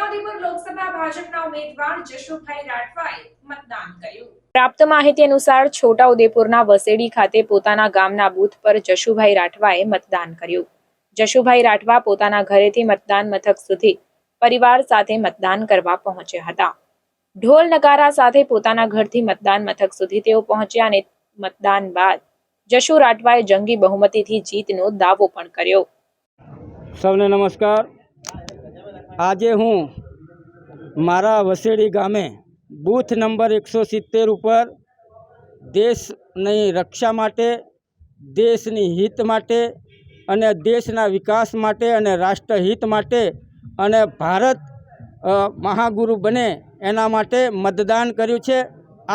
છોટાઉદેપુર લોકસભા ભાજપના ઉમેદવાર જશુભાઈ રાઠવાએ મતદાન કર્યું। પ્રાપ્ત માહિતી અનુસાર છોટાઉદેપુરના વસેડી ખાતે પોતાના ગામના બૂથ પર જશુભાઈ રાઠવાએ મતદાન કર્યું। જશુભાઈ રાઠવા પોતાના ઘરેથી મતદાન મથક સુધી પરિવાર સાથે મતદાન કરવા પહોંચ્યા હતા। ઢોલ નગારા સાથે પોતાના ઘરથી મતદાન મથક સુધી તેઓ પહોંચ્યા અને મતદાન બાદ જશુ રાઠવાએ જંગી બહુમતીથી જીતનો દાવો પણ કર્યો। સૌને નમસ્કાર। આજે હું મારા વસેડી ગામે બૂથ નંબર 170 ઉપર દેશની રક્ષા માટે, દેશની હિત માટે અને દેશના વિકાસ માટે અને રાષ્ટ્રહિત માટે અને ભારત મહાગુરુ બને એના માટે મતદાન કર્યું છે।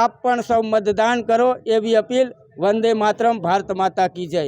આપ પણ સૌ મતદાન કરો એવી અપીલ। વંદે માતરમ, ભારત માતા કી જય।